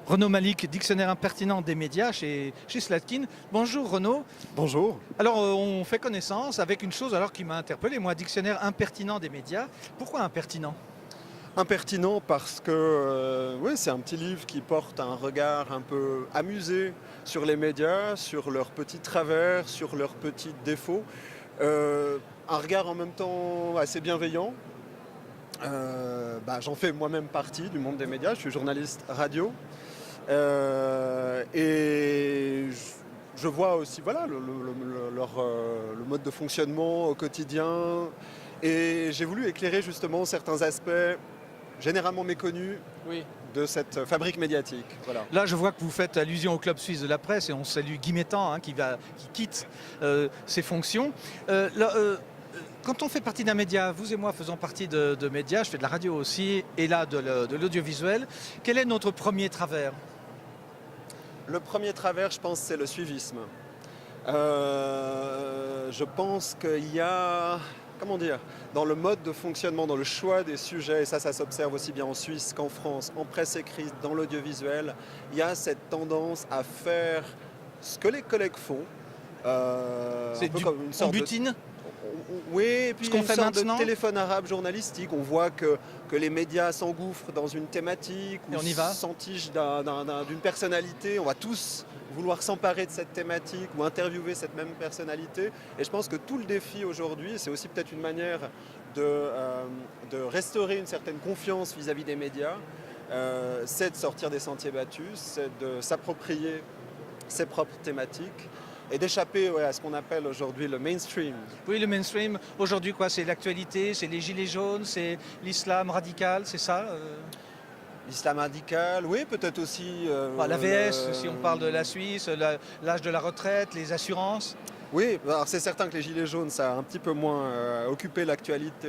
Renaud Malik, dictionnaire impertinent des médias chez Slatkin. Bonjour Renaud. Bonjour. Alors on fait connaissance avec une chose qui m'a interpellé, moi, dictionnaire impertinent des médias. Pourquoi impertinent? Impertinent parce que oui, c'est un petit livre qui porte un regard un peu amusé sur les médias, sur leurs petits travers, sur leurs petits défauts. Un regard en même temps assez bienveillant. J'en fais moi-même partie du monde des médias, je suis journaliste radio. Et je vois aussi le mode de fonctionnement au quotidien. Et j'ai voulu éclairer justement certains aspects généralement méconnus de cette fabrique médiatique. Voilà. Là, je vois que vous faites allusion au Club suisse de la presse et on salue Guy Métan qui quitte ses fonctions. Quand on fait partie d'un média, vous et moi faisons partie de médias, je fais de la radio aussi et là de l'audiovisuel. Quel est notre premier travers? Le premier travers, je pense, c'est le suivisme. Je pense qu'il y a, dans le mode de fonctionnement, dans le choix des sujets, et ça s'observe aussi bien en Suisse qu'en France, en presse écrite, dans l'audiovisuel, il y a cette tendance à faire ce que les collègues font. C'est comme une sorte butine. Oui, et puis ce qu'on fait maintenant, de téléphone arabe journalistique. On voit que les médias s'engouffrent dans une thématique ou s'entichent d'une personnalité. On va tous vouloir s'emparer de cette thématique ou interviewer cette même personnalité. Et je pense que tout le défi aujourd'hui, c'est aussi peut-être une manière de restaurer une certaine confiance vis-à-vis des médias, c'est de sortir des sentiers battus, c'est de s'approprier ses propres thématiques et d'échapper à ce qu'on appelle aujourd'hui le mainstream. Oui, le mainstream, aujourd'hui c'est l'actualité, c'est les gilets jaunes, c'est l'islam radical, c'est ça L'islam radical, oui, peut-être aussi... l'AVS, si on parle de la Suisse, l'âge de la retraite, les assurances. Oui, alors c'est certain que les gilets jaunes, ça a un petit peu moins occupé l'actualité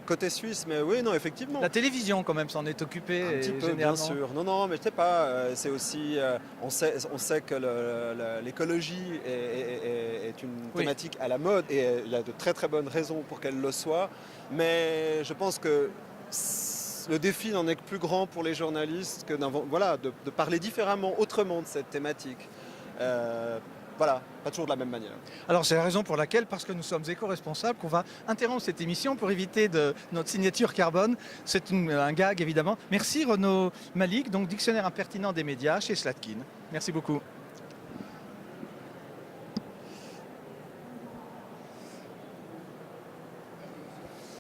côté suisse, mais oui, non, effectivement. La télévision, quand même, s'en est occupée. Un petit peu, bien sûr. Non, mais je sais pas, c'est aussi... on sait que l'écologie est une thématique à la mode, et il y a de très très bonnes raisons pour qu'elle le soit, mais je pense que le défi n'en est que plus grand pour les journalistes que de parler différemment, autrement de cette thématique. Pas toujours de la même manière. Alors c'est la raison pour laquelle, parce que nous sommes éco-responsables, qu'on va interrompre cette émission pour éviter notre signature carbone. C'est un gag évidemment. Merci Renaud Malik, donc dictionnaire impertinent des médias chez Slatkin. Merci beaucoup.